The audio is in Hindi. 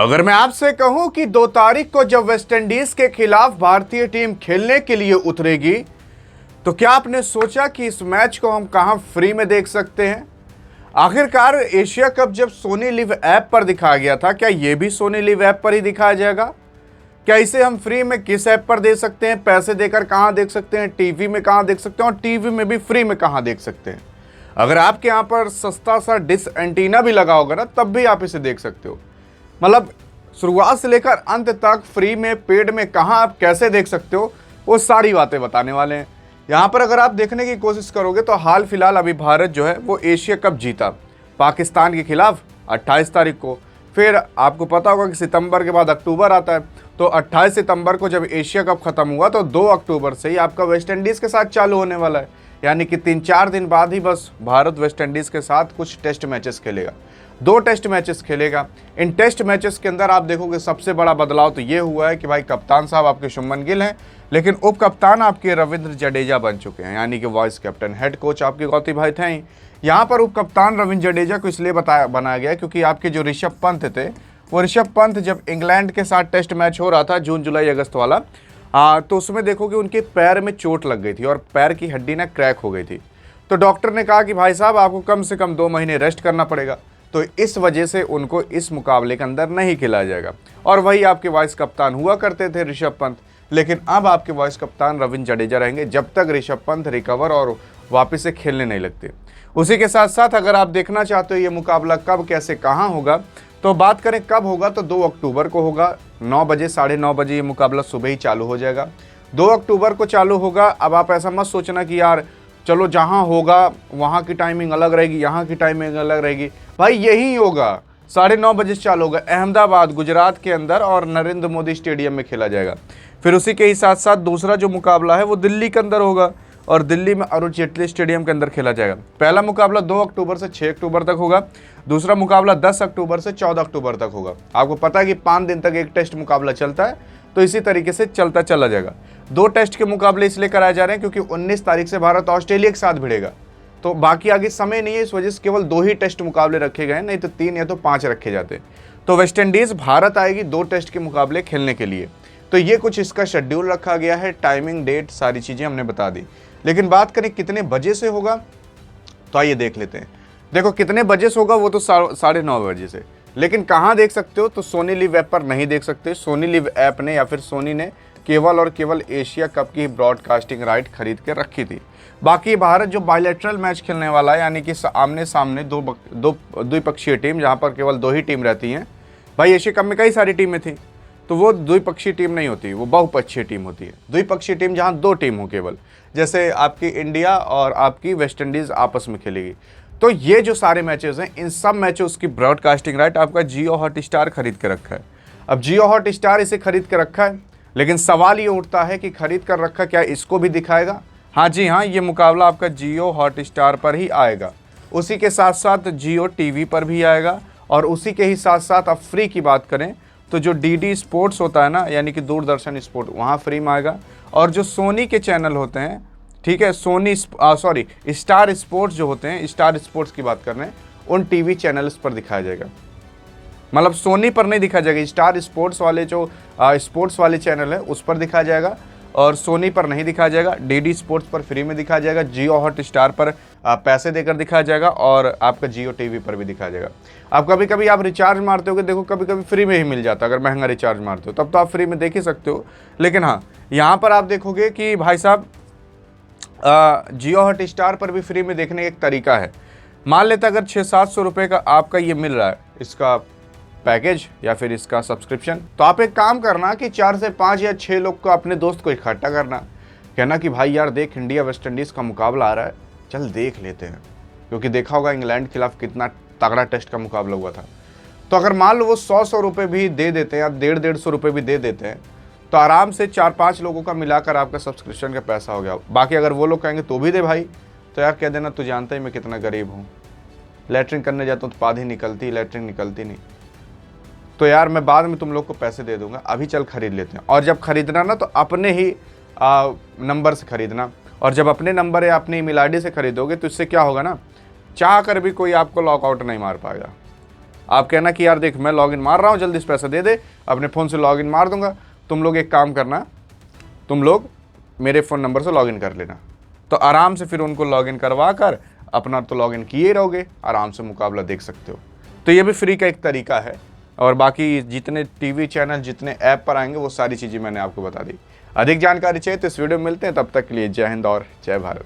अगर मैं आपसे कहूं कि 2 तारीख को जब वेस्टइंडीज के खिलाफ भारतीय टीम खेलने के लिए उतरेगी, तो क्या आपने सोचा कि इस मैच को हम कहां फ्री में देख सकते हैं? आखिरकार एशिया कप जब सोनी लिव ऐप पर दिखाया गया था, क्या यह भी सोनी लिव ऐप पर ही दिखाया जाएगा? क्या इसे हम फ्री में किस ऐप पर देख सकते हैं? पैसे देकर कहां देख सकते हैं? टीवी में कहां देख सकते हैं? और टीवी में भी फ्री में कहां देख सकते हैं? अगर आपके यहां पर सस्ता सा डिश एंटीना भी लगा होगा ना, तब भी आप इसे देख सकते हो। मतलब शुरुआत से लेकर अंत तक फ्री में, पेड में कहां आप कैसे देख सकते हो, वो सारी बातें बताने वाले हैं। यहां पर अगर आप देखने की कोशिश करोगे तो हाल फिलहाल अभी भारत जो है वो एशिया कप जीता पाकिस्तान के खिलाफ 28 तारीख को। फिर आपको पता होगा कि सितंबर के बाद अक्टूबर आता है, तो 28 सितंबर को जब एशिया कप खत्म हुआ तो 2 अक्टूबर से ही आपका वेस्टइंडीज़ के साथ चालू होने वाला है। यानी कि 3-4 दिन बाद ही बस भारत वेस्टइंडीज़ के साथ कुछ टेस्ट मैचेस खेलेगा। 2 टेस्ट मैचेस खेलेगा। इन टेस्ट मैचेस के अंदर आप देखोगे सबसे बड़ा बदलाव तो ये हुआ है कि भाई कप्तान साहब आपके शुभमन गिल हैं, लेकिन उप कप्तान आपके रविंद्र जडेजा बन चुके हैं, यानी कि वाइस कैप्टन। हेड कोच आपके गौती भाई थे ही। यहाँ पर उप कप्तान रविंद्र जडेजा को इसलिए बनाया गया क्योंकि आपके जो ऋषभ पंत थे, वो ऋषभ पंत जब इंग्लैंड के साथ टेस्ट मैच हो रहा था जून जुलाई अगस्त वाला, तो उसमें देखोगे उनके पैर में चोट लग गई थी और पैर की हड्डी ना क्रैक हो गई थी। तो डॉक्टर ने कहा कि भाई साहब आपको कम से कम 2 महीने रेस्ट करना पड़ेगा। तो इस वजह से उनको इस मुकाबले के अंदर नहीं खिलाया जाएगा। और वही आपके वाइस कप्तान हुआ करते थे ऋषभ पंत, लेकिन अब आपके वाइस कप्तान रविंद्र जडेजा रहेंगे जब तक ऋषभ पंत रिकवर और वापस से खेलने नहीं लगते। उसी के साथ साथ अगर आप देखना चाहते हो ये मुकाबला कब, कैसे, कहाँ होगा, तो बात करें कब होगा तो 2 अक्टूबर को होगा। 9 बजे, 9:30 बजे ये मुकाबला सुबह ही चालू हो जाएगा। 2 अक्टूबर को चालू होगा। अब आप ऐसा मत सोचना कि यार चलो जहाँ होगा वहाँ की टाइमिंग अलग रहेगी, यहाँ की टाइमिंग अलग रहेगी। भाई यही होगा, 9:30 बजे से चालू होगा। अहमदाबाद गुजरात के अंदर और नरेंद्र मोदी स्टेडियम में खेला जाएगा। फिर उसी के ही साथ साथ दूसरा जो मुकाबला है वो दिल्ली के अंदर होगा और दिल्ली में अरुण जेटली स्टेडियम के अंदर खेला जाएगा। पहला मुकाबला 2 अक्टूबर से 6 अक्टूबर तक होगा। दूसरा मुकाबला 10 अक्टूबर से 14 अक्टूबर तक होगा। आपको पता है कि 5 दिन तक एक टेस्ट मुकाबला चलता है, तो इसी तरीके से चलता चला जाएगा। 2 टेस्ट के मुकाबले इसलिए कराए जा रहे हैं क्योंकि 19 तारीख से भारत ऑस्ट्रेलिया के साथ भिड़ेगा, तो बाकी आगे समय नहीं है, इस वजह से केवल 2 ही टेस्ट मुकाबले रखे गए, नहीं तो 3 या तो 5 रखे जाते। तो वेस्टइंडीज़ भारत आएगी 2 टेस्ट के मुकाबले खेलने के लिए। तो ये कुछ इसका शेड्यूल रखा गया है, टाइमिंग, डेट, सारी चीज़ें हमने बता दी। लेकिन बात करें कितने बजे से होगा, तो आइए देख लेते हैं। देखो कितने बजे से होगा वो तो 9:30 बजे से। लेकिन कहाँ देख सकते हो, तो सोनी लिव ऐप पर नहीं देख सकते। सोनी लिव ऐप ने या फिर सोनी ने केवल और केवल एशिया कप की ब्रॉडकास्टिंग राइट खरीद के रखी थी। बाकी भारत जो बायलैटरल मैच खेलने वाला है, यानी कि आमने सामने दो द्विपक्षीय टीम, जहाँ पर केवल 2 ही टीम रहती हैं। भाई एशिया कप में कई सारी टीमें थी, तो वो द्विपक्षीय टीम नहीं होती, वो बहुपक्षीय टीम होती है। द्विपक्षीय टीम जहाँ 2 टीम हो केवल, जैसे आपकी इंडिया और आपकी वेस्टइंडीज़ आपस में खेलेगी। तो ये जो सारे मैचेस हैं, इन सब मैचेस की ब्रॉडकास्टिंग राइट आपका जियो हॉटस्टार खरीद के रखा है। अब जियो हॉटस्टार इसे खरीद के रखा है, लेकिन सवाल ये उठता है कि खरीद कर रखा क्या इसको भी दिखाएगा? हाँ जी हाँ, ये मुकाबला आपका जियो हॉटस्टार पर ही आएगा। उसी के साथ साथ जियो टीवी पर भी आएगा। और उसी के ही साथ साथ आप फ्री की बात करें तो जो डीडी स्पोर्ट्स होता है ना, यानी कि दूरदर्शन स्पोर्ट, वहाँ फ्री में आएगा। और जो सोनी के चैनल होते हैं, ठीक है, स्टार स्पोर्ट्स जो होते हैं, स्टार स्पोर्ट्स की बात कर रहे हैं, उन टीवी चैनल्स पर दिखाया जाएगा। मतलब सोनी पर नहीं दिखाया जाएगा, स्टार स्पोर्ट्स वाले जो स्पोर्ट्स वाले चैनल है उस पर दिखाया जाएगा, और सोनी पर नहीं दिखाया जाएगा। डीडी स्पोर्ट्स पर फ्री में दिखाया जाएगा, जियो हॉटस्टार पर पैसे देकर दिखाया जाएगा, और आपका जियो टीवी पर भी दिखाया जाएगा। अब कभी कभी आप रिचार्ज मारते हो, देखो कभी कभी फ्री में ही मिल जाता है। अगर महंगा रिचार्ज मारते हो तब तो आप फ्री में देख ही सकते हो। लेकिन हाँ, यहाँ पर आप देखोगे कि भाई साहब जियो हॉटस्टार पर भी फ्री में देखने का एक तरीका है। मान लेते अगर 600-700 रुपये का आपका ये मिल रहा है, इसका पैकेज या फिर इसका सब्सक्रिप्शन, तो आप एक काम करना कि 4 से 5 या 6 लोग को, अपने दोस्त को इकट्ठा करना, कहना कि भाई यार देख, इंडिया वेस्टइंडीज़ का मुकाबला आ रहा है, चल देख लेते हैं। क्योंकि देखा होगा इंग्लैंड के खिलाफ कितना तगड़ा टेस्ट का मुकाबला हुआ था। तो अगर मान लो वो 100 रुपये भी दे देते हैं या 150-150 रुपये भी दे देते हैं, तो आराम से 4-5 लोगों का मिलाकर आपका सब्सक्रिप्शन का पैसा हो गया। बाकी अगर वो लोग कहेंगे तो भी दे भाई, तो यार कह देना तू जानता ही मैं कितना गरीब हूँ, लैट्रिन करने जाता हूँ तो पाद ही निकलती, लैट्रिन निकलती नहीं, तो यार मैं बाद में तुम लोग को पैसे दे दूंगा, अभी चल खरीद लेते हैं। और जब खरीदना ना तो अपने ही नंबर से खरीदना, और जब अपने नंबर या अपनी ईमेल आईडी से खरीदोगे तो इससे क्या होगा ना, चाह कर भी कोई आपको लॉकआउट नहीं मार पाएगा। आप कहना कि यार देख मैं लॉगिन मार रहा हूँ, जल्दी से पैसा दे दे, अपने फ़ोन से लॉगिन मार दूंगा। तुम लोग एक काम करना, तुम लोग मेरे फ़ोन नंबर से लॉगिन कर लेना, तो आराम से फिर उनको लॉगिन करवा कर अपना तो लॉगिन किए रहोगे, आराम से मुकाबला देख सकते हो। तो ये भी फ्री का एक तरीका है। और बाकी जितने टीवी चैनल, जितने ऐप पर आएंगे वो सारी चीज़ें मैंने आपको बता दी। अधिक जानकारी चाहिए तो इस वीडियो में मिलते हैं, तब तक के लिए जय हिंद और जय भारत।